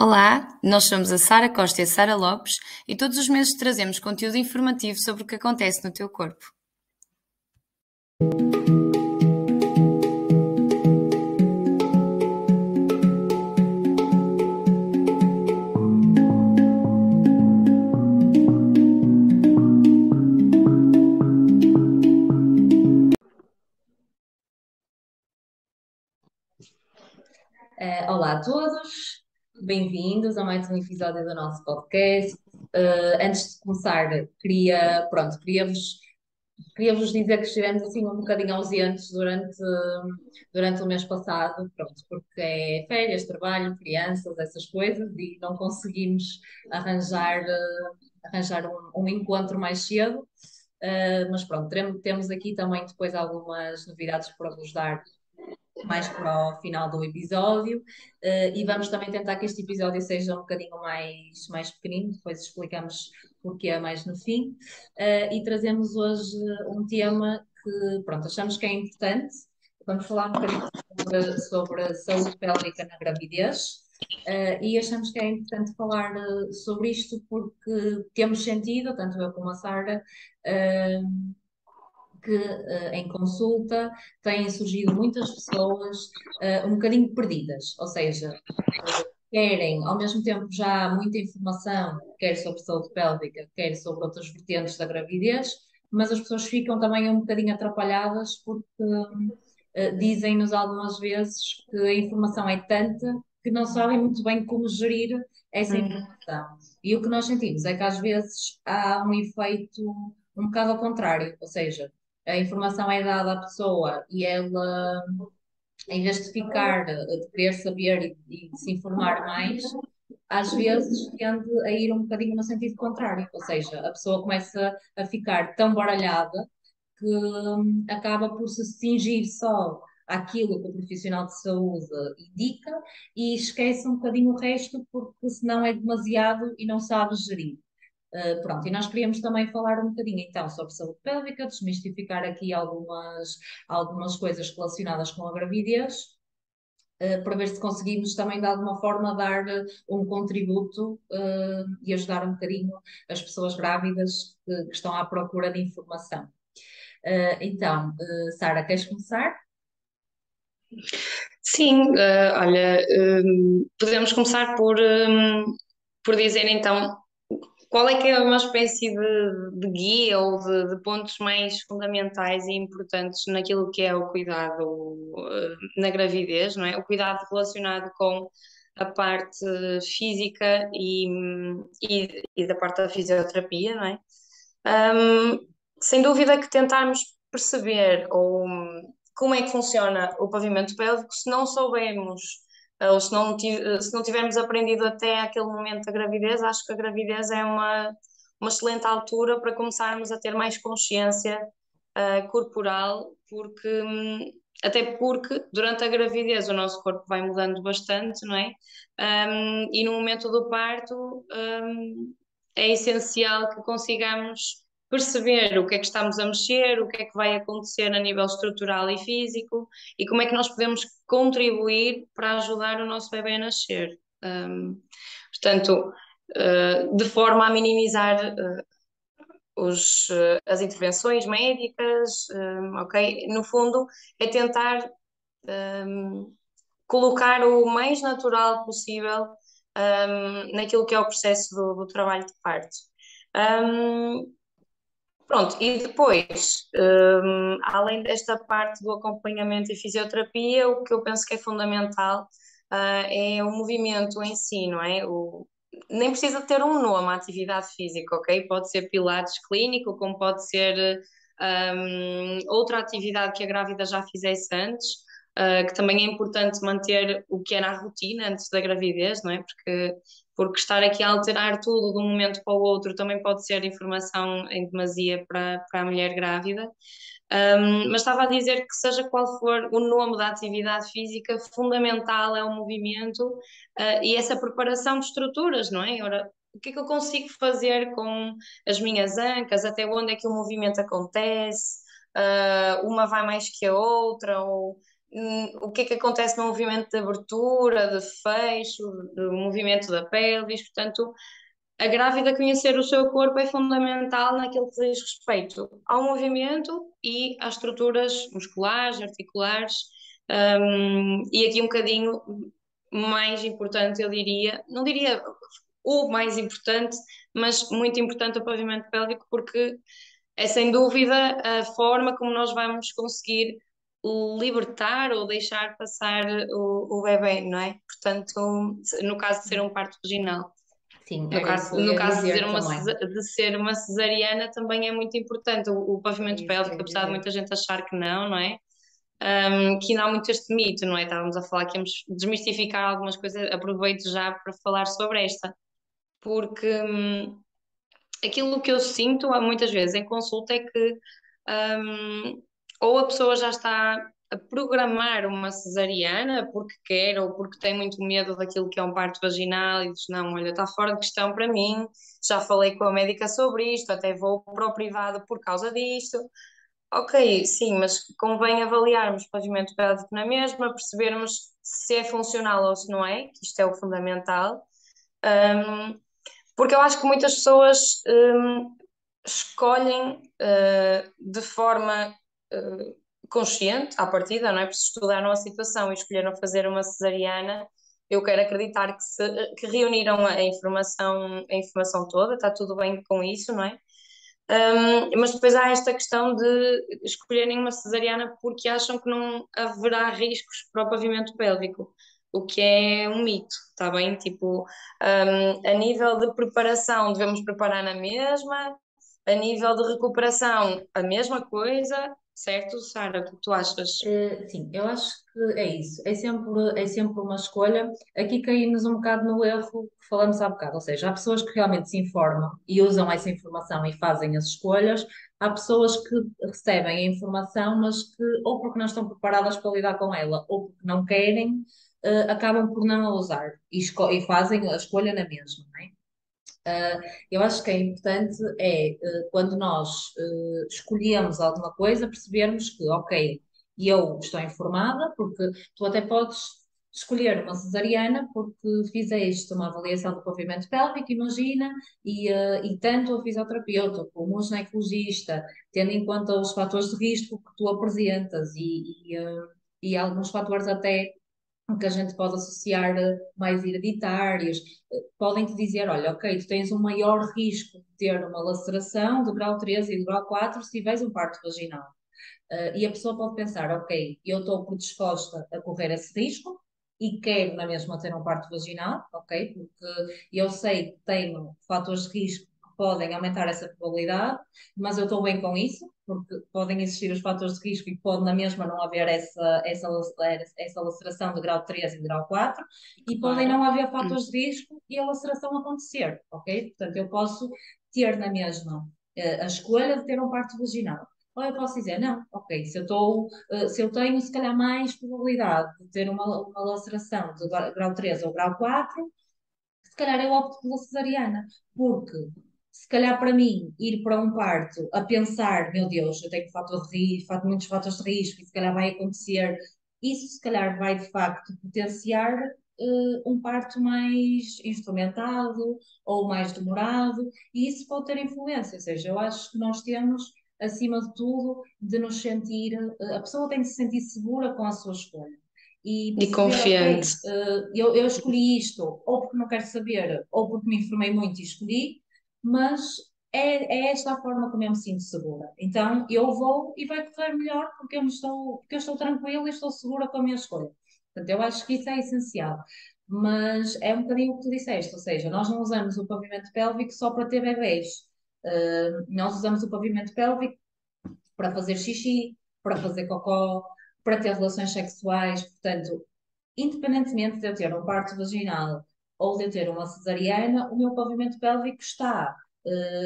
Olá, nós somos a Sara Costa e a Sara Lopes e todos os meses trazemos conteúdo informativo sobre o que acontece no teu corpo. Olá a todos, bem-vindos a mais um episódio do nosso podcast. Antes de começar, queria-vos dizer que estivemos assim um bocadinho ausentes durante o mês passado, pronto, porque é férias, trabalho, crianças, essas coisas, e não conseguimos arranjar, arranjar um encontro mais cedo. Mas pronto, temos aqui também depois algumas novidades para vos dar mais para o final do episódio, e vamos também tentar que este episódio seja um bocadinho mais pequenino, depois explicamos porquê mais no fim. E trazemos hoje um tema que, pronto, achamos que é importante. Vamos falar um bocadinho sobre a saúde pélvica na gravidez. E achamos que é importante falar sobre isto porque temos sentido, tanto eu como a Sara, que em consulta têm surgido muitas pessoas um bocadinho perdidas, ou seja, querem, ao mesmo tempo, já há muita informação, quer sobre saúde pélvica, quer sobre outras vertentes da gravidez, mas as pessoas ficam também um bocadinho atrapalhadas porque dizem-nos algumas vezes que a informação é tanta que não sabem muito bem como gerir essa Uhum. informação. E o que nós sentimos é que às vezes há um efeito um bocado ao contrário, ou seja, a informação é dada à pessoa e ela, em vez de ficar, de querer saber e de se informar mais, às vezes tende a ir um bocadinho no sentido contrário, ou seja, a pessoa começa a ficar tão baralhada que acaba por se cingir só àquilo que o profissional de saúde indica e esquece um bocadinho o resto porque senão é demasiado e não sabe gerir. Pronto, e nós queríamos também falar um bocadinho então sobre saúde pélvica, desmistificar aqui algumas coisas relacionadas com a gravidez, para ver se conseguimos também de alguma forma dar um contributo e ajudar um bocadinho as pessoas grávidas que estão à procura de informação. Então, Sara, queres começar? Sim, olha, podemos começar por dizer então qual é que é uma espécie de guia ou de pontos mais fundamentais e importantes naquilo que é o cuidado na gravidez, não é? O cuidado relacionado com a parte física e da parte da fisioterapia, não é? Hum, Sem dúvida que tentarmos perceber como é que funciona o pavimento pélvico, se não soubermos, ou se não tivermos aprendido até aquele momento da gravidez, acho que a gravidez é uma excelente altura para começarmos a ter mais consciência, corporal, até porque durante a gravidez o nosso corpo vai mudando bastante, não é? E no momento do parto, é essencial que consigamos perceber o que é que estamos a mexer, o que é que vai acontecer a nível estrutural e físico e como é que nós podemos contribuir para ajudar o nosso bebê a nascer. Portanto, de forma a minimizar as intervenções médicas, ok? No fundo, é tentar colocar o mais natural possível naquilo que é o processo do trabalho de parto. Pronto, e depois, além desta parte do acompanhamento e fisioterapia, o que eu penso que é fundamental, é o movimento em si, não é? Nem precisa ter um nome, a atividade física, ok? Pode ser pilates clínico, como pode ser, outra atividade que a grávida já fizesse antes, que também é importante manter o que é na rotina antes da gravidez, não é? Porque estar aqui a alterar tudo de um momento para o outro também pode ser informação em demasia para a mulher grávida. Mas estava a dizer que, seja qual for o nome da atividade física, fundamental é o movimento, e essa preparação de estruturas, não é? Ora, o que é que eu consigo fazer com as minhas ancas? Até onde é que o movimento acontece? Uma vai mais que a outra? Ou o que é que acontece no movimento de abertura, de fecho, do movimento da pelvis. Portanto, a grávida conhecer o seu corpo é fundamental naquilo que diz respeito ao movimento e às estruturas musculares, articulares, e aqui um bocadinho mais importante, eu diria, não diria o mais importante, mas muito importante o pavimento pélvico, porque é sem dúvida a forma como nós vamos conseguir libertar ou deixar passar o bebê, não é? Portanto, no caso de ser um parto vaginal. Sim, No era isso que caso, eu no ia caso dizer também. de ser uma cesariana também é muito importante. O É pavimento isso que eu pélvico, ia apesar de dizer. muita gente achar que não é? Que ainda há muito este mito, não é? Estávamos a falar que íamos desmistificar algumas coisas, aproveito já para falar sobre esta, porque aquilo que eu sinto muitas vezes em consulta é que hum, ou a pessoa já está a programar uma cesariana porque quer ou porque tem muito medo daquilo que é um parto vaginal e diz, não, olha, está fora de questão para mim, já falei com a médica sobre isto, até vou para o privado por causa disto. Ok, sim, mas convém avaliarmos o pavimento pélvico na mesma, percebermos se é funcional ou se não é, que isto é o fundamental. Hum, Porque eu acho que muitas pessoas escolhem de forma consciente, à partida, não é? Porque se estudaram a situação e escolheram fazer uma cesariana, eu quero acreditar que reuniram a informação toda, está tudo bem com isso, não é? Mas depois há esta questão de escolherem uma cesariana porque acham que não haverá riscos para o pavimento pélvico, o que é um mito, está bem? Tipo, a nível de preparação, devemos preparar na mesma, a nível de recuperação, a mesma coisa, certo, Sara? O que tu achas? Sim, eu acho que é isso. É sempre uma escolha. Aqui caímos um bocado no erro que falamos há bocado. Ou seja, há pessoas que realmente se informam e usam essa informação e fazem as escolhas. Há pessoas que recebem a informação, mas que ou porque não estão preparadas para lidar com ela, ou porque não querem, acabam por não a usar e fazem a escolha na mesma, não é? Eu acho que é importante quando nós escolhemos alguma coisa, percebermos que, ok, eu estou informada, porque tu até podes escolher uma cesariana porque fizeste uma avaliação do pavimento pélvico, imagina, e tanto o fisioterapeuta como o ginecologista, tendo em conta os fatores de risco que tu apresentas e alguns fatores até que a gente pode associar mais hereditários, podem-te dizer, olha, ok, tu tens um maior risco de ter uma laceração de grau 3 e de grau 4 se tiveres um parto vaginal. E a pessoa pode pensar, ok, eu estou predisposta a correr esse risco e quero na mesma ter um parto vaginal, ok, porque eu sei que tenho fatores de risco que podem aumentar essa probabilidade, mas eu estou bem com isso, porque podem existir os fatores de risco e pode na mesma não haver essa laceração de grau 3 e de grau 4, e podem Claro. não haver fatores de risco e a laceração acontecer, ok? Portanto, eu posso ter na mesma a escolha de ter um parto vaginal. Ou eu posso dizer, não, ok, se eu tenho se calhar mais probabilidade de ter uma laceração de grau 3 ou grau 4, se calhar eu opto pela cesariana, porque se calhar para mim ir para um parto a pensar, meu Deus, eu tenho fator de risco, muitos fatores de risco e se calhar vai acontecer, isso se calhar vai de facto potenciar um parto mais instrumentado ou mais demorado, e isso pode ter influência, ou seja, eu acho que nós temos, acima de tudo, de nos sentir, a pessoa tem de se sentir segura com a sua escolha e E perceber, confiante. ok, eu escolhi isto, ou porque não quero saber, ou porque me informei muito e escolhi, mas é esta a forma como eu me sinto segura. Então eu vou e vai correr melhor porque eu estou tranquila e estou segura com a minha escolha. Portanto, eu acho que isso é essencial. Mas é um bocadinho o que tu disseste, ou seja, nós não usamos o pavimento pélvico só para ter bebés. Nós usamos o pavimento pélvico para fazer xixi, para fazer cocó, para ter relações sexuais. Portanto, independentemente de eu ter um parto vaginal ou de eu ter uma cesariana, o meu pavimento pélvico está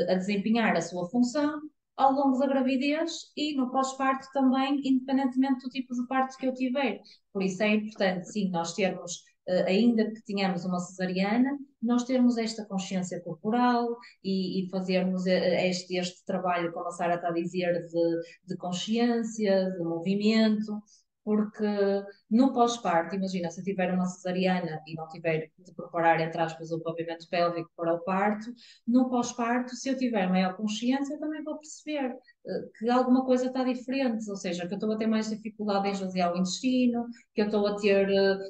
a desempenhar a sua função ao longo da gravidez e no pós-parto também, independentemente do tipo de parto que eu tiver. Por isso é importante, sim, nós termos, ainda que tenhamos uma cesariana, nós termos esta consciência corporal e fazermos este trabalho, como a Sara está a dizer, de consciência, de movimento, porque no pós-parto, imagina, se eu tiver uma cesariana e não tiver de preparar, entre aspas, o pavimento pélvico para o parto, no pós-parto, se eu tiver maior consciência, eu também vou perceber que alguma coisa está diferente, ou seja, que eu estou a ter mais dificuldade em esvaziar o intestino, que eu estou a ter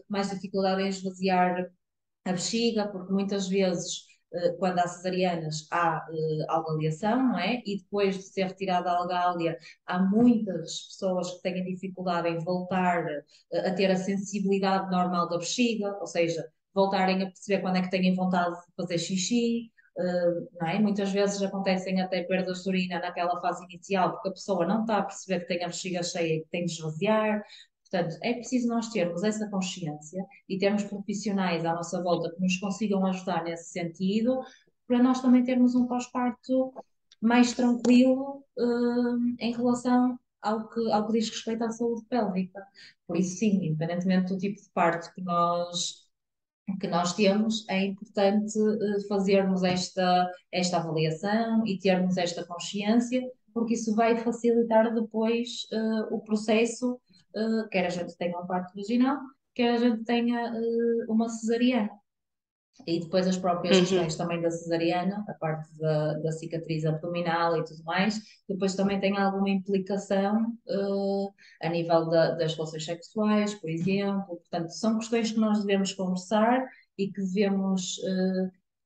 mais dificuldade em esvaziar a bexiga, porque muitas vezes, quando há cesarianas, há algaliação, não é? E depois de ser retirada a algália, há muitas pessoas que têm dificuldade em voltar a ter a sensibilidade normal da bexiga, ou seja, voltarem a perceber quando é que têm vontade de fazer xixi. Não é? Muitas vezes acontecem até perdas de urina naquela fase inicial, porque a pessoa não está a perceber que tem a bexiga cheia e que tem de esvaziar. Portanto, é preciso nós termos essa consciência e termos profissionais à nossa volta que nos consigam ajudar nesse sentido, para nós também termos um pós-parto mais tranquilo, em relação ao que diz respeito à saúde pélvica. Por isso, sim, independentemente do tipo de parto que nós temos, é importante fazermos esta avaliação e termos esta consciência, porque isso vai facilitar depois o processo, quer a gente tenha um parto vaginal, quer a gente tenha uma cesariana. E depois as próprias Uhum. questões também da cesariana, a parte da cicatriz abdominal e tudo mais, depois também tem alguma implicação a nível das relações sexuais, por exemplo. Portanto, são questões que nós devemos conversar e que devemos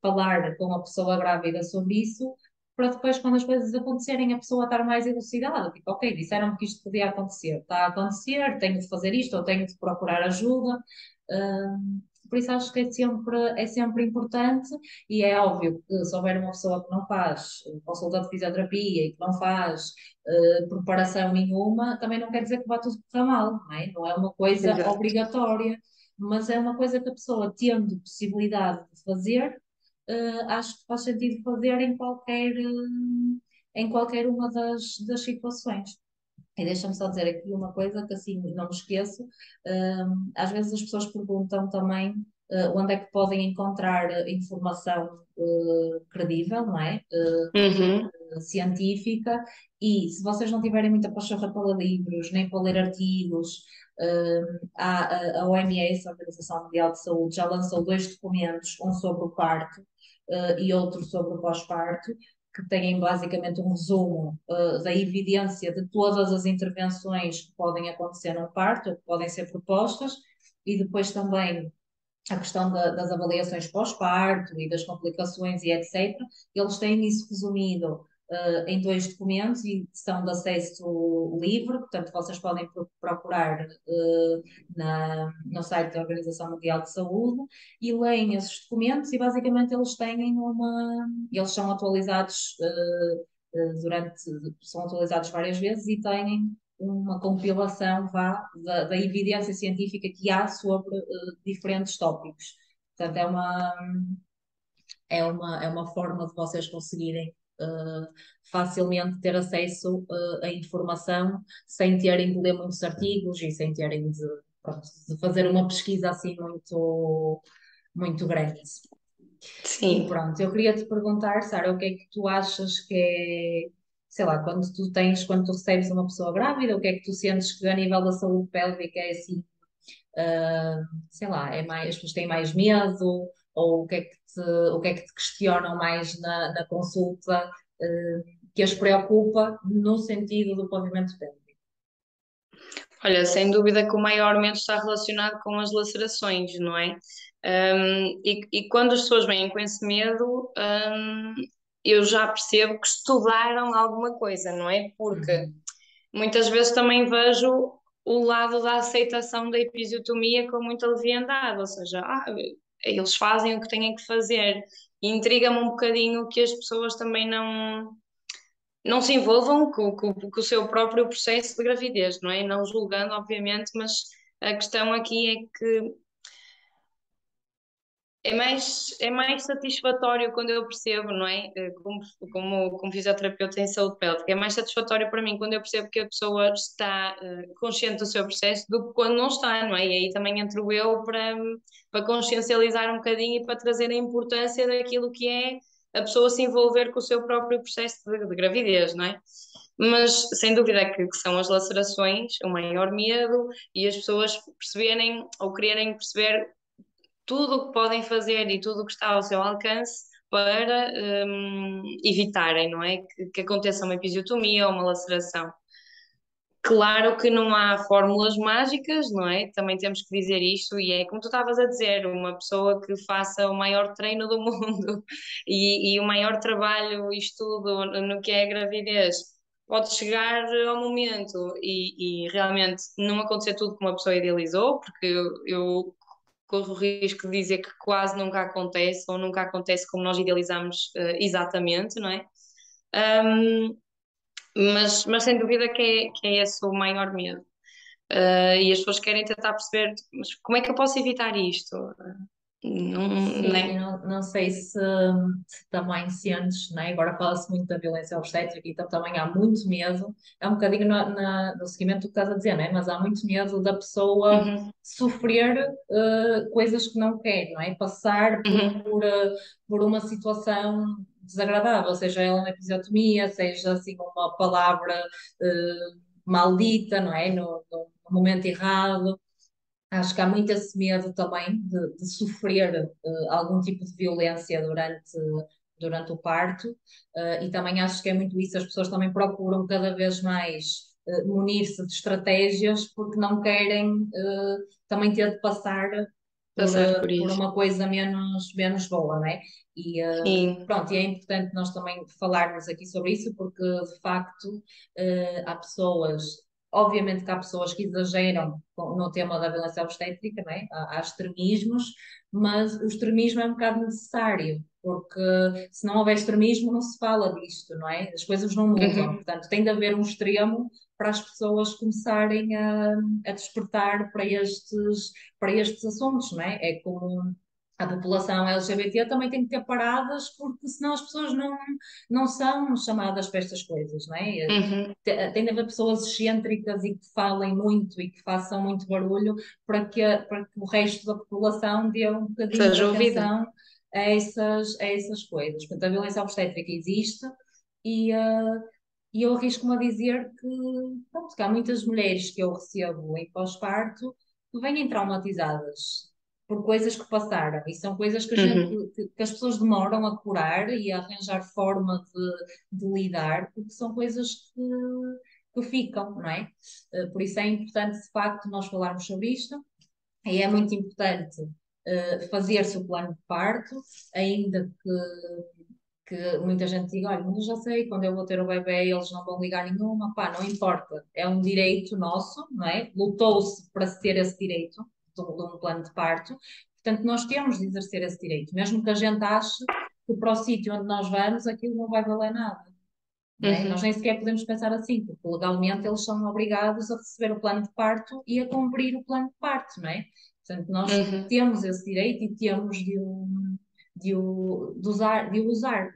falar com a pessoa grávida sobre isso, para depois, quando as coisas acontecerem, a pessoa estar mais elucidada. Tipo, ok, disseram-me que isto podia acontecer, está a acontecer, tenho de fazer isto ou tenho de procurar ajuda. Por isso acho que é sempre importante, e é óbvio que se houver uma pessoa que não faz consulta de fisioterapia e que não faz preparação nenhuma, também não quer dizer que vá tudo correr mal, não é? Não é uma coisa Exato. obrigatória, mas é uma coisa que a pessoa, tendo possibilidade de fazer, acho que faz sentido fazer em qualquer uma das situações. E deixa-me só dizer aqui uma coisa que assim não me esqueço. Às vezes as pessoas perguntam também onde é que podem encontrar informação credível, não é? Uhum. Científica, e se vocês não tiverem muita pachorra para ler livros, nem para ler artigos, a OMS, a Organização Mundial de Saúde, já lançou dois documentos, um sobre o parto e outro sobre o pós-parto, que têm basicamente um resumo da evidência de todas as intervenções que podem acontecer no parto, ou que podem ser propostas, e depois também a questão das avaliações pós-parto e das complicações e etc. Eles têm isso resumido em dois documentos e são de acesso livre, portanto vocês podem procurar no site da Organização Mundial de Saúde e leem esses documentos, e basicamente eles são atualizados são atualizados várias vezes e têm uma compilação, da evidência científica que há sobre diferentes tópicos. Portanto, é uma forma de vocês conseguirem facilmente ter acesso à informação sem terem de ler muitos artigos e sem terem pronto, de fazer uma pesquisa assim muito, muito grande. E Sim. pronto, eu queria te perguntar, Sara, o que é que tu achas que é, sei lá, quando tu recebes uma pessoa grávida, o que é que tu sentes que a nível da saúde pélvica é assim, ah, sei lá, as pessoas têm mais medo, ou o que é que te questionam mais na consulta, que as preocupa no sentido do pavimento pélvico? Olha, sem dúvida que o maior medo está relacionado com as lacerações, não é? E quando as pessoas vêm com esse medo, eu já percebo que estudaram alguma coisa, não é? Porque Uhum. muitas vezes também vejo o lado da aceitação da episiotomia com muita leviandade, ou seja, eles fazem o que têm que fazer. E intriga-me um bocadinho que as pessoas também não se envolvam com o seu próprio processo de gravidez, não é? Não julgando, obviamente, mas a questão aqui é que é mais satisfatório quando eu percebo, não é? Como fisioterapeuta em saúde pélvica, é mais satisfatório para mim quando eu percebo que a pessoa está consciente do seu processo do que quando não está, não é? E aí também entro eu para consciencializar um bocadinho e para trazer a importância daquilo que é a pessoa se envolver com o seu próprio processo de gravidez, não é? mas sem dúvida que são as lacerações o maior medo e as pessoas perceberem ou quererem perceber tudo o que podem fazer e tudo o que está ao seu alcance para evitarem, não é? Que aconteça uma episiotomia ou uma laceração. Claro que não há fórmulas mágicas, não é? Também temos que dizer isto, e é como tu estavas a dizer, uma pessoa que faça o maior treino do mundo e o maior trabalho e estudo no que é a gravidez, pode chegar ao momento e realmente não acontecer tudo como a pessoa idealizou, porque eu corro o risco de dizer que quase nunca acontece ou nunca acontece como nós idealizamos exatamente, não é? Um, mas sem dúvida que é esse o maior medo. E as pessoas querem tentar perceber, mas como é que eu posso evitar isto? Não, Sim, né? não sei se também sentes, né? Agora fala-se muito da violência obstétrica, então também há muito medo, é um bocadinho no seguimento do que estás a dizer, né? Mas há muito medo da pessoa Uhum, sofrer coisas que não quer, não é? Passar uhum, por uma situação desagradável, seja ela uma episiotomia, seja assim uma palavra maldita, não é? No momento errado. Acho que há muito esse medo também de sofrer algum tipo de violência durante o parto, e também acho que é muito isso, as pessoas também procuram cada vez mais munir-se de estratégias porque não querem também ter de passar passar por por isso. uma coisa menos boa, não é? E Sim. pronto, e é importante nós também falarmos aqui sobre isso porque de facto há pessoas. Obviamente que há pessoas que exageram no tema da violência obstétrica, não é? Há extremismos, mas o extremismo é um bocado necessário, porque se não houver extremismo não se fala disto, não é? As coisas não mudam. Uhum, Portanto, tem de haver um extremo para as pessoas começarem a despertar para estes assuntos, não é? É como a população LGBT também tem que ter paradas, porque senão as pessoas não são chamadas para estas coisas, não é? uhum. Tem de haver pessoas excêntricas e que falem muito e que façam muito barulho para que o resto da população dê um bocadinho de Seja ouvida. atenção a essas coisas. Portanto, a violência obstétrica existe e, uh, e eu arrisco-me a dizer que, pronto, que há muitas mulheres que eu recebo em pós-parto que vêm traumatizadas por coisas que passaram e são coisas que, Uhum, que as pessoas demoram a curar e a arranjar forma de lidar, porque são coisas que ficam, não é? Por isso é importante, de facto, nós falarmos sobre isto. E é muito importante fazer-se o plano de parto, ainda que muita gente diga, olha, mas eu já sei, quando eu vou ter o bebê eles não vão ligar nenhuma, pá, não importa, é um direito nosso, não é? Lutou-se para se ter esse direito de um plano de parto, portanto nós temos de exercer esse direito, mesmo que a gente ache que para o sítio onde nós vamos aquilo não vai valer nada. Não é? Nós uhum, nem sequer podemos pensar assim, porque legalmente eles são obrigados a receber o plano de parto e a cumprir o plano de parto, não é? Portanto, nós uhum. temos esse direito e temos de o usar,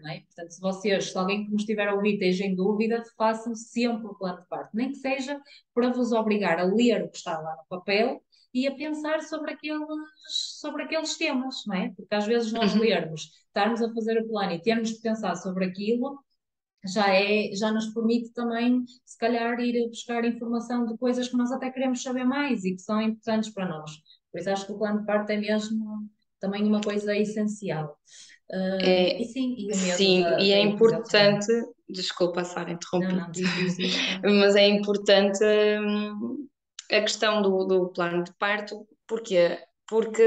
não é? Portanto, se alguém que nos estiver a ouvir esteja em dúvida, façam sempre o plano de parto, nem que seja para vos obrigar a ler o que está lá no papel e a pensar sobre aqueles temas, não é? Porque às vezes nós Uhum. lermos, estarmos a fazer o plano e termos que pensar sobre aquilo já nos permite também, se calhar, ir buscar informação de coisas que nós até queremos saber mais e que são importantes para nós. Por isso acho que o plano de parto é mesmo também uma coisa essencial. E É, sim, e o medo sim, da, e da é episiotomia. importante, desculpa, Sara, Não, interrompi, não, diz. mas é importante a questão do plano de parto, porquê? Porque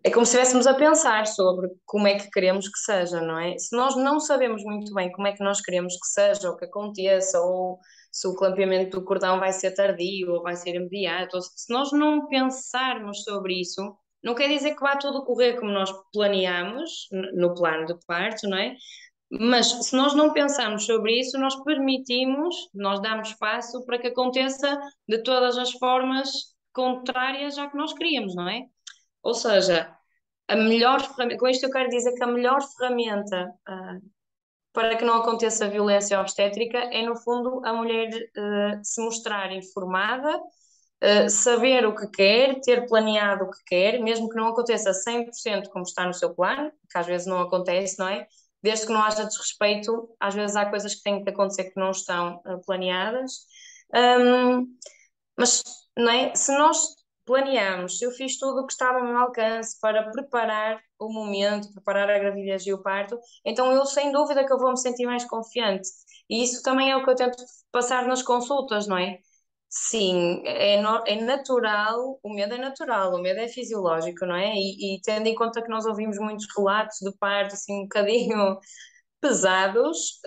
é como se estivéssemos a pensar sobre como é que queremos que seja, não é? Se nós não sabemos muito bem como é que nós queremos que seja, ou que aconteça, ou se o clampeamento do cordão vai ser tardio ou vai ser imediato, ou se nós não pensarmos sobre isso, não quer dizer que vá tudo correr como nós planeamos no plano de parto, não é? Mas se nós não pensarmos sobre isso, nós damos espaço para que aconteça de todas as formas contrárias à que nós queríamos, não é? Ou seja, a melhor ferramenta, com isto eu quero dizer que a melhor ferramenta para que não aconteça violência obstétrica é, no fundo, a mulher se mostrar informada, saber o que quer, ter planeado o que quer, mesmo que não aconteça 100% como está no seu plano, que às vezes não acontece, não é? desde que não haja desrespeito, às vezes há coisas que têm que acontecer que não estão planeadas. Um, mas, não é? Se nós planeamos, se eu fiz tudo o que estava ao meu alcance para preparar o momento, preparar a gravidez e o parto, então eu sem dúvida que eu vou me sentir mais confiante. E isso também é o que eu tento passar nas consultas, não é? Sim, é natural, o medo é fisiológico, não é? E tendo em conta que nós ouvimos muitos relatos de parto, assim, um bocadinho pesados,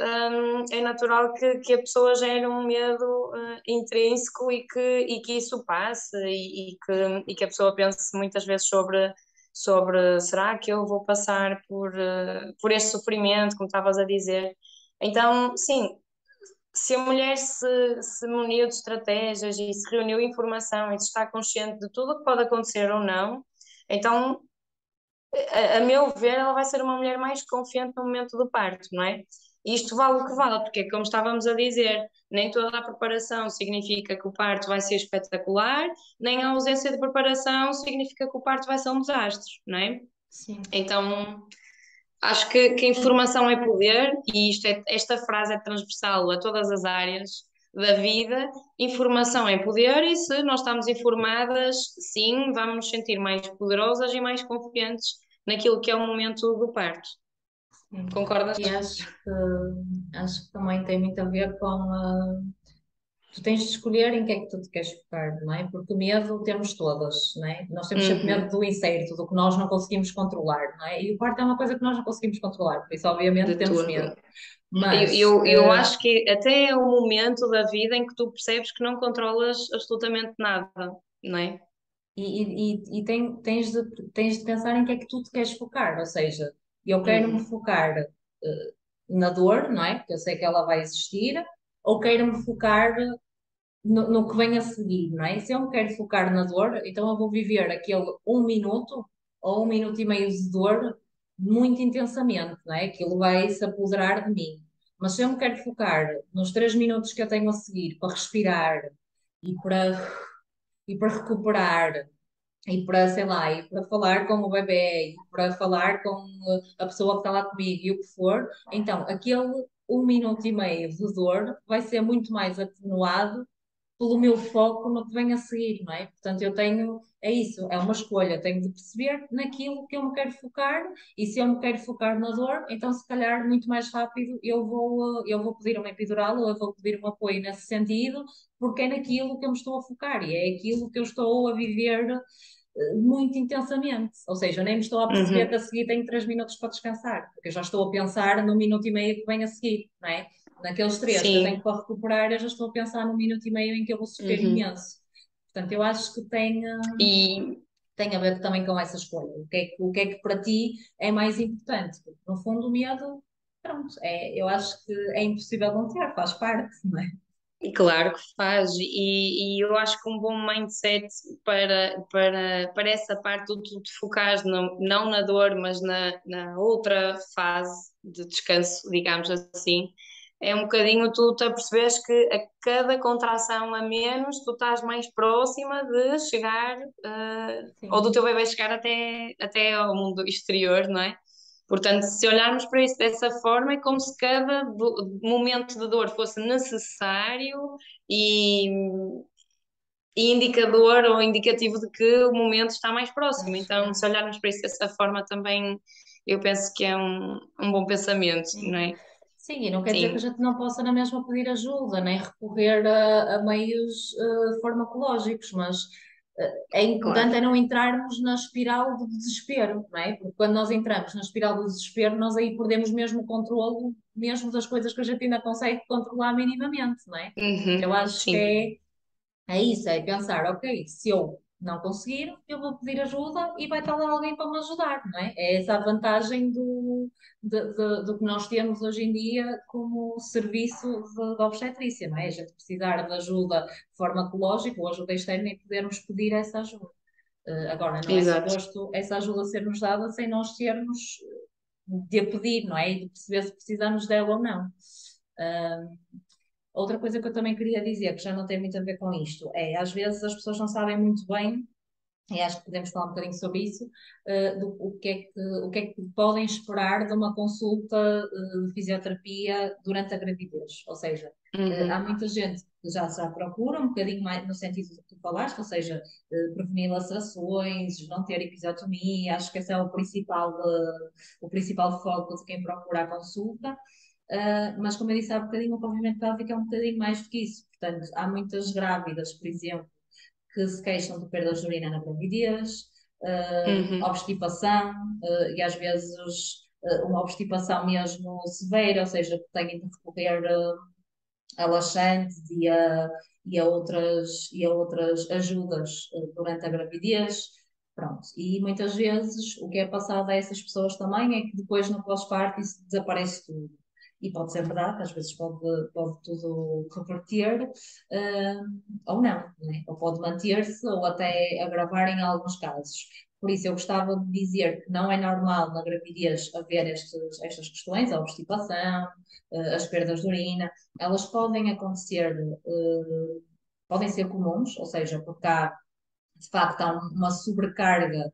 é natural que a pessoa gere um medo intrínseco e que isso passe e que a pessoa pense muitas vezes sobre será que eu vou passar por este sofrimento, como estavas a dizer. Então, sim, se a mulher se muniu de estratégias e se reuniu informação e se está consciente de tudo o que pode acontecer ou não, então a meu ver, ela vai ser uma mulher mais confiante no momento do parto, não é? E isto vale o que vale, porque, como estávamos a dizer, nem toda a preparação significa que o parto vai ser espetacular, nem a ausência de preparação significa que o parto vai ser um desastre, não é? Sim. Então, acho que a informação é poder, e esta frase é transversal a todas as áreas da vida. Informação é poder, e se nós estamos informadas, sim, vamos nos sentir mais poderosas e mais confiantes naquilo que é o momento do parto. Sim. Concordas? E acho que também tem muito a ver com tu tens de escolher em que é que tu te queres focar, não é? Porque medo temos todas, não é? Nós temos sempre medo Uhum, do incerto, do que nós não conseguimos controlar, não é? E o parto é uma coisa que nós não conseguimos controlar, por isso obviamente de temos medo. tudo. Eu, Mas eu, eu acho que até é o momento da vida em que tu percebes que não controlas absolutamente nada, não é? tens de pensar em que é que tu te queres focar, ou seja, eu quero-me Uhum, focar na dor, não é? Porque eu sei que ela vai existir, ou quero-me focar no que vem a seguir, não é? Se eu me quero focar na dor, então eu vou viver aquele 1 minuto ou 1 minuto e meio de dor muito intensamente, não é? Aquilo vai se apoderar de mim. Mas se eu me quero focar nos 3 minutos que eu tenho a seguir para respirar e para recuperar e para, sei lá, e para falar com o bebé, e para falar com a pessoa que está lá comigo e o que for, então aquele 1 minuto e meio de dor vai ser muito mais atenuado pelo meu foco no que vem a seguir, não é? Portanto, eu tenho, é isso, é uma escolha, tenho de perceber naquilo que eu me quero focar, e se eu me quero focar na dor, então se calhar muito mais rápido eu vou pedir uma epidural ou eu vou pedir um apoio nesse sentido, porque é naquilo que eu me estou a focar e é aquilo que eu estou a viver muito intensamente. Ou seja, eu nem me estou a perceber que uhum, a seguir tenho 3 minutos para descansar, porque eu já estou a pensar no 1 minuto e meio que vem a seguir, não é? Naqueles 3 que eu tenho sim. para recuperar, eu já estou a pensar no 1 minuto e meio em que eu vou sofrer Uhum. imenso. Portanto, eu acho que E tem a ver também com essa escolha. O que é que para ti é mais importante? Porque, no fundo, o medo, pronto, eu acho que é impossível não ter, faz parte, não é? E claro que faz, e eu acho que um bom mindset para essa parte do tu te focares não na dor, mas na outra fase de descanso, digamos assim, é um bocadinho tu te apercebes que a cada contração a menos tu estás mais próxima de chegar, ou do Sim. teu bebê chegar até ao mundo exterior, não é? Portanto, se olharmos para isso dessa forma, é como se cada momento de dor fosse necessário e, e indicador ou indicativo de que o momento está mais próximo. Acho Então, se olharmos para isso dessa forma, também eu penso que é um bom pensamento, não sim. é? Sim, e não quer dizer que a Sim, gente não possa na mesma pedir ajuda, nem recorrer a meios farmacológicos, mas é importante claro. é não entrarmos na espiral do desespero, não é? Porque quando nós entramos na espiral do desespero, nós aí perdemos mesmo o controle, mesmo das coisas que a gente ainda consegue controlar minimamente, não é? Então eu Uhum, acho que sim, é isso, é pensar, ok, se eu não conseguir, eu vou pedir ajuda e vai estar lá alguém para me ajudar, não é? É essa a vantagem do que nós temos hoje em dia como serviço de obstetrícia, não é? A gente precisar de ajuda farmacológica ou ajuda externa e podermos pedir essa ajuda. Agora, não é exato. suposto essa ajuda ser-nos dada sem nós termos de a pedir, não é? E de perceber se precisamos dela ou não. Outra coisa que eu também queria dizer, que já não tem muito a ver com isto, é às vezes as pessoas não sabem muito bem e acho que podemos falar um bocadinho sobre isso, o que é que podem esperar de uma consulta, de fisioterapia durante a gravidez. Ou seja, há Uhum. muita gente que já procura um bocadinho mais no sentido do que tu falaste, ou seja, prevenir lacerações, não ter episiotomia, acho que esse é o principal foco de quem procura a consulta. Mas como eu disse há bocadinho, o pavimento pélvico é um bocadinho mais do que isso. Portanto, há muitas grávidas, por exemplo, que se queixam de perdas de urina na gravidez, Uhum. obstipação, e às vezes uma obstipação mesmo severa, ou seja, que têm de recorrer a laxantes e a outras ajudas durante a gravidez. Pronto. E muitas vezes o que é passado a essas pessoas também é que depois no pós-parto isso desaparece tudo. E pode ser verdade, às vezes pode tudo reverter, ou não é? Ou pode manter-se, ou até agravar em alguns casos. Por isso, eu gostava de dizer que não é normal na gravidez haver estas questões, a obstipação, as perdas de urina. Elas podem acontecer, podem ser comuns, ou seja, porque há, de facto, há uma sobrecarga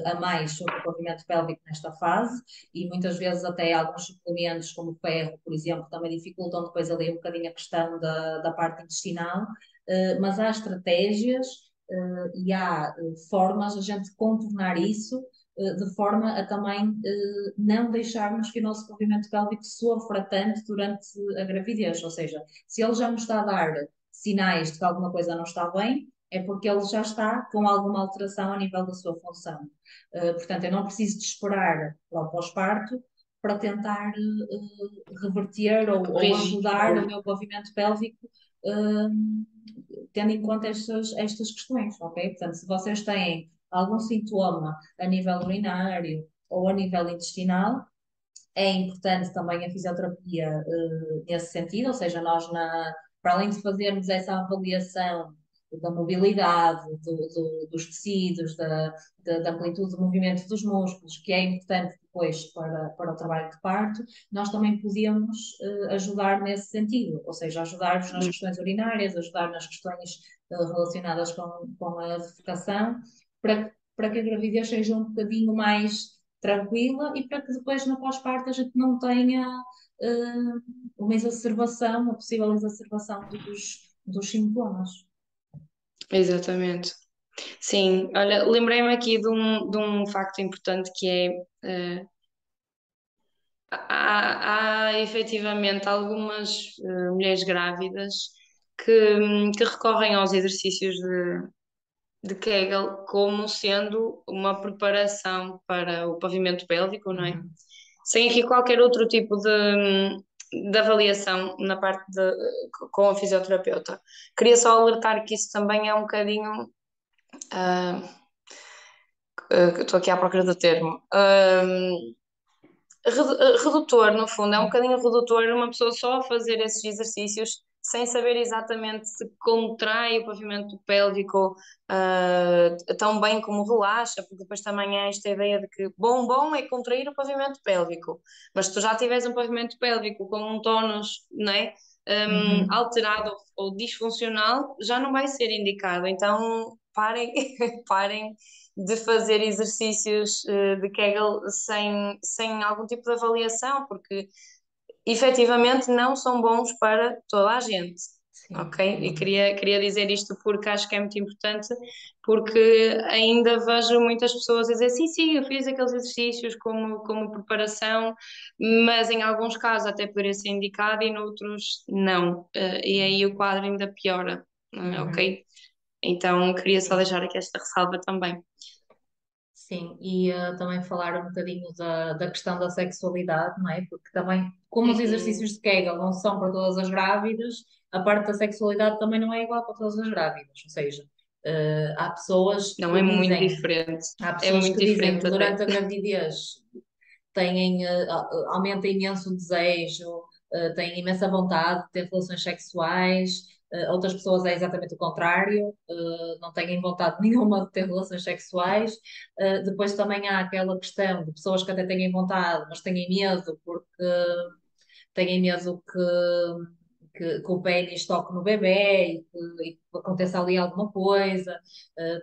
a mais sobre o pavimento pélvico nesta fase e muitas vezes até alguns suplementos, como o ferro, por exemplo, também dificultam depois ali um bocadinho a questão da parte intestinal, mas há estratégias e há formas de a gente contornar isso de forma a também não deixarmos que o nosso pavimento pélvico sofra tanto durante a gravidez, ou seja, se ele já nos está a dar sinais de que alguma coisa não está bem, é porque ele já está com alguma alteração a nível da sua função. Portanto, eu não preciso de esperar para o pós-parto para tentar reverter ou Corrigir. ajudar o meu pavimento pélvico, tendo em conta estas questões, ok? Portanto, se vocês têm algum sintoma a nível urinário ou a nível intestinal, é importante também a fisioterapia nesse sentido, ou seja, para além de fazermos essa avaliação da mobilidade, dos tecidos, da amplitude de movimento dos músculos, que é importante depois para o trabalho de parto, nós também podíamos ajudar nesse sentido, ou seja, ajudar-vos nas questões urinárias, ajudar nas questões relacionadas com a defecação, para que a gravidez seja um bocadinho mais tranquila e para que depois no pós-parto a gente não tenha uma exacerbação, uma possível exacerbação dos sintomas. Exatamente. Sim, olha, lembrei-me aqui de um facto importante que é há efetivamente algumas mulheres grávidas que recorrem aos exercícios de Kegel como sendo uma preparação para o pavimento pélvico, não é? Uhum. Sem aqui qualquer outro tipo de avaliação na parte com a fisioterapeuta. Queria só alertar que isso também é um bocadinho. ah, Estou aqui à procura do termo. Redutor, no fundo, é um bocadinho redutor uma pessoa só fazer esses exercícios sem saber exatamente se contrai o pavimento pélvico tão bem como relaxa, porque depois também há esta ideia de que bom é contrair o pavimento pélvico, mas se tu já tiveres um pavimento pélvico com um tónus, não é? Uhum. Alterado ou disfuncional, já não vai ser indicado. Então, parem, parem de fazer exercícios de Kegel sem algum tipo de avaliação, porque efetivamente não são bons para toda a gente. Sim, Ok? E queria dizer isto porque acho que é muito importante, porque ainda vejo muitas pessoas a dizer sim, eu fiz aqueles exercícios como preparação, mas em alguns casos até poderia ser indicado e noutros não. E aí o quadro ainda piora, uhum. ok? Então queria só Sim. deixar aqui esta ressalva também. Sim, e também falar um bocadinho da questão da sexualidade, não é? Porque também, como os Uhum. exercícios de Kegel não são para todas as grávidas, a parte da sexualidade também não é igual para todas as grávidas. Ou seja, há pessoas Não, que é muito dizem, diferente. há É pessoas muito que dizem diferente que até. durante a gravidez aumenta imenso o desejo, têm imensa vontade de ter relações sexuais. Outras pessoas é exatamente o contrário, não têm vontade nenhuma de ter relações sexuais. Depois também há aquela questão de pessoas que até têm vontade, mas têm medo porque têm medo que o pênis toque no bebê e que aconteça ali alguma coisa.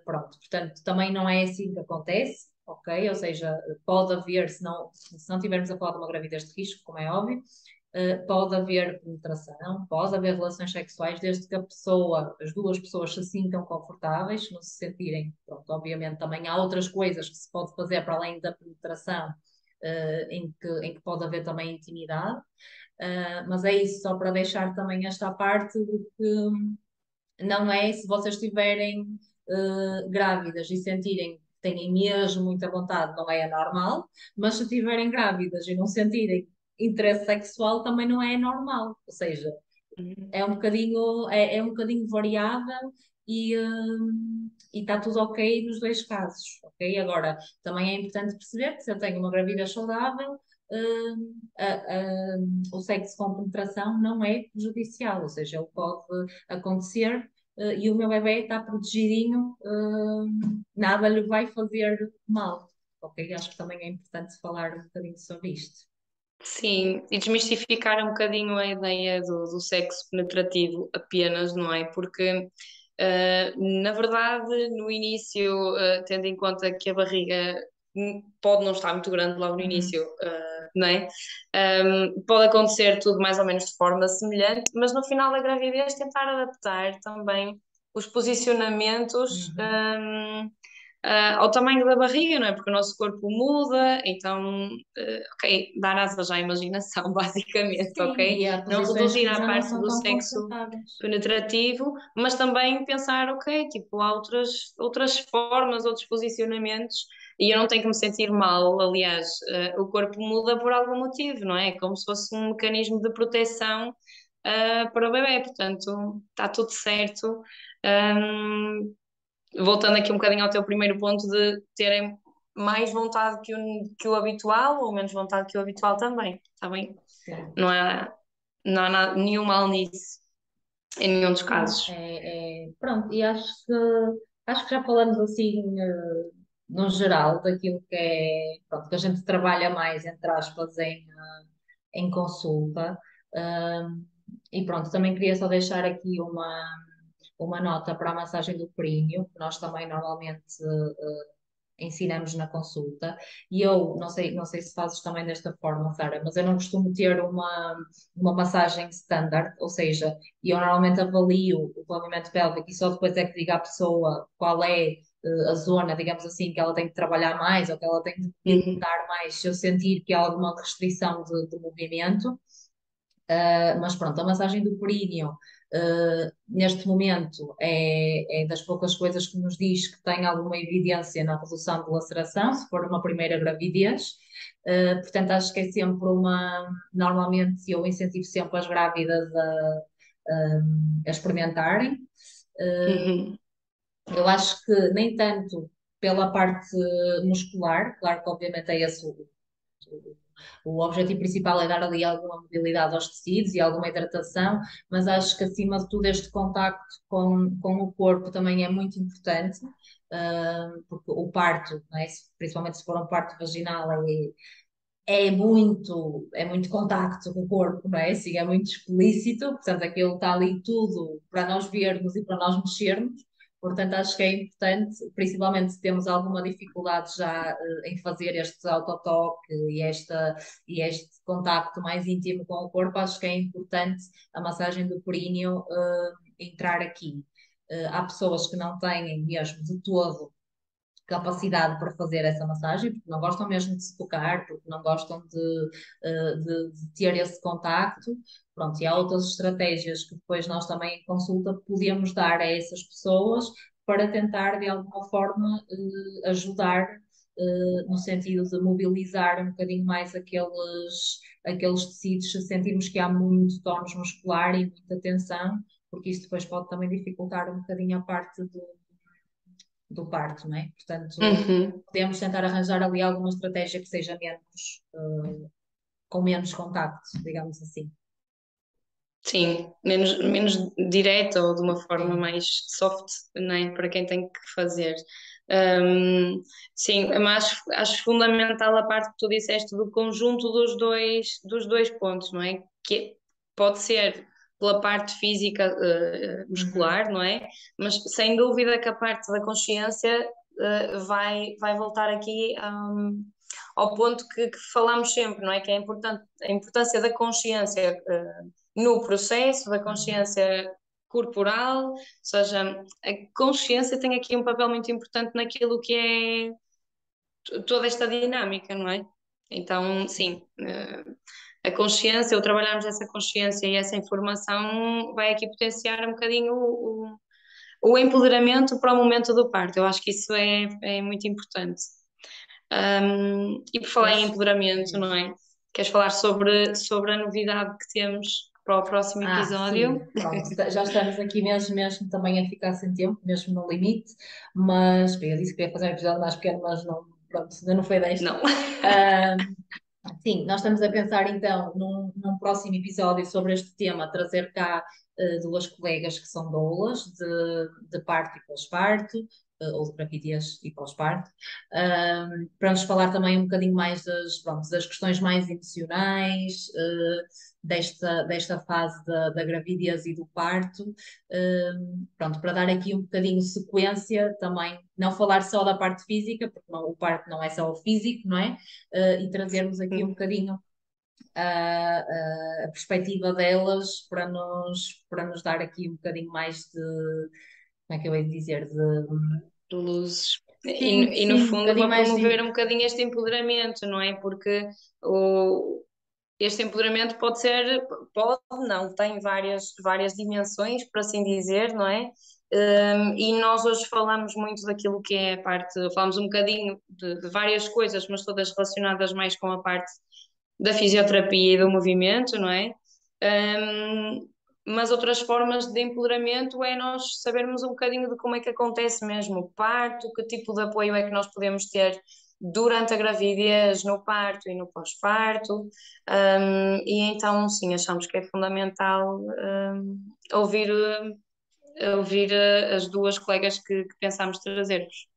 Pronto, portanto, também não é assim que acontece, ok? Ou seja, pode haver, se não tivermos a falar de uma gravidez de risco, como é óbvio, pode haver penetração, pode haver relações sexuais, desde que as duas pessoas se sintam confortáveis, não se sentirem, pronto, obviamente também há outras coisas que se pode fazer para além da penetração, em que pode haver também intimidade. Mas é isso, só para deixar também esta parte de que não é se vocês estiverem grávidas e sentirem que têm mesmo muita vontade, não é anormal, mas se estiverem grávidas e não sentirem interesse sexual, também não é normal. Ou seja, é um bocadinho variável e está tudo ok nos dois casos, ok? Agora, também é importante perceber que se eu tenho uma gravidez saudável, o sexo com penetração não é prejudicial, ou seja, ele pode acontecer e o meu bebê está protegidinho, nada lhe vai fazer mal, ok? Acho que também é importante falar um bocadinho sobre isto. Sim, e desmistificar um bocadinho a ideia do sexo penetrativo apenas, não é? Porque, na verdade, no início, tendo em conta que a barriga pode não estar muito grande logo no Uhum, início, não é? Pode acontecer tudo mais ou menos de forma semelhante, mas no final da gravidez tentar adaptar também os posicionamentos, uhum. ao tamanho da barriga, não é? Porque o nosso corpo muda, então, ok, dar asas à imaginação, basicamente, Sim, ok? e há Não posições reduzir que à já não parte são do tão sexo confortáveis. penetrativo, mas também pensar, ok, tipo, há outras formas, outros posicionamentos, e eu não tenho que me sentir mal, aliás, o corpo muda por algum motivo, não é? Como se fosse um mecanismo de proteção, para o bebê, portanto, está tudo certo. Um, Voltando aqui um bocadinho ao teu primeiro ponto de terem mais vontade que o habitual ou menos vontade que o habitual também, está bem? Sim. Não há, não há nenhum mal nisso, em nenhum dos Não, casos. pronto, e acho que já falamos assim, no geral, daquilo que é, pronto, que a gente trabalha mais, entre aspas, em consulta. E pronto, também queria só deixar aqui uma nota para a massagem do períneo, que nós também normalmente ensinamos na consulta. E eu não sei se fazes também desta forma, Sara, mas eu não costumo ter uma massagem standard, ou seja, eu normalmente avalio o planeamento pélvico e só depois é que digo à pessoa qual é a zona, digamos assim, que ela tem que trabalhar mais ou que ela tem de Uhum. movimentar mais, se eu sentir que há alguma restrição de movimento. Mas pronto, a massagem do períneo, neste momento, é das poucas coisas que nos diz que tem alguma evidência na redução de laceração, se for uma primeira gravidez. Portanto, acho que é sempre Normalmente, eu incentivo sempre as grávidas a experimentarem. Uh, Uhum. eu acho que nem tanto pela parte muscular, claro que obviamente é esse o objetivo principal é dar ali alguma mobilidade aos tecidos e alguma hidratação, mas acho que acima de tudo este contacto com o corpo também é muito importante, porque o parto, não é? Principalmente se for um parto vaginal, é muito contacto com o corpo, não é? Assim, é muito explícito, portanto, aquilo está ali tudo para nós vermos e para nós mexermos. Portanto, acho que é importante, principalmente se temos alguma dificuldade já em fazer este autotoque e este contacto mais íntimo com o corpo, acho que é importante a massagem do períneo entrar aqui. Há pessoas que não têm mesmo de todo capacidade para fazer essa massagem, porque não gostam mesmo de se tocar, porque não gostam de ter esse contacto. Pronto, e há outras estratégias que depois nós também em consulta podemos dar a essas pessoas para tentar de alguma forma ajudar no sentido de mobilizar um bocadinho mais aqueles tecidos, se sentirmos que há muito tónus muscular e muita tensão, porque isso depois pode também dificultar um bocadinho a parte do parto, não é? Portanto, Uhum. podemos tentar arranjar ali alguma estratégia que seja com menos contacto, digamos assim. Sim, menos direta ou de uma forma Sim. mais soft, né, para quem tem que fazer. Sim, mas acho fundamental a parte que tu disseste do conjunto dos dois pontos, não é? Que pode ser pela parte física, Uhum. muscular, não é? Mas sem dúvida que a parte da consciência, vai voltar aqui, ao ponto que falamos sempre, não é? Que é importante, a importância da consciência, no processo, da Uhum. consciência corporal, ou seja, a consciência tem aqui um papel muito importante naquilo que é toda esta dinâmica, não é? Então, Sim. sim, a consciência, ou trabalharmos essa consciência e essa informação vai aqui potenciar um bocadinho o empoderamento para o momento do parto. Eu acho que isso é muito importante. E por falar em Pois, empoderamento, não diz. é? Queres falar sobre a novidade que temos para o próximo Sim, episódio? pronto, já estamos aqui mesmo também a ficar sem tempo, mesmo no limite, mas bem, eu disse que queria fazer um episódio mais pequeno, mas não, pronto, ainda não foi desta. Não. Ah, sim, nós estamos a pensar então num próximo episódio sobre este tema, trazer cá duas colegas que são doulas de parto e pós-parto, ou de gravidez e pós-parto, para nos falar também um bocadinho mais pronto, das questões mais emocionais, desta fase da gravidez e do parto, pronto, para dar aqui um bocadinho de sequência também, não falar só da parte física, porque o parto não é só o físico, não é? E trazermos aqui um bocadinho a perspectiva delas para nos dar aqui um bocadinho mais de, como é que eu ia dizer, Luzes. sim, E no sim, um fundo bocadinho para mais promover de, um bocadinho este empoderamento, não é? Porque o, este empoderamento pode não, tem várias dimensões, por assim dizer, não é? E nós hoje falamos muito daquilo que é a parte, falamos um bocadinho de várias coisas, mas todas relacionadas mais com a parte da fisioterapia e do movimento, não é? Um, mas outras formas de empoderamento é nós sabermos um bocadinho de como é que acontece mesmo o parto, que tipo de apoio é que nós podemos ter durante a gravidez, no parto e no pós-parto. E então, sim, achamos que é fundamental, ouvir, ouvir as duas colegas que pensámos trazer-vos.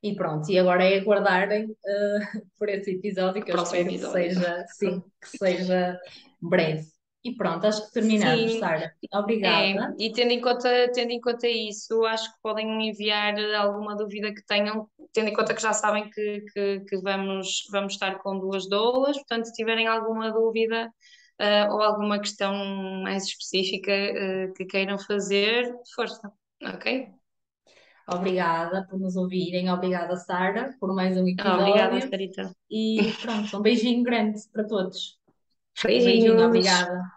e pronto, e agora é aguardarem por esse episódio, O que eu próximo espero que episódio. seja, sim, que seja breve. E pronto, acho que terminamos, Sim, Sara. é, Obrigada. e tendo em conta isso, acho que podem enviar alguma dúvida que tenham, tendo em conta que já sabem que vamos estar com duas doulas, portanto, se tiverem alguma dúvida, ou alguma questão mais específica, que queiram fazer, força, ok? Obrigada por nos ouvirem. Obrigada, Sara, por mais um Obrigada, episódio. Sarita. E pronto, um beijinho grande para todos. Um beijinho, Beijinhos. obrigada.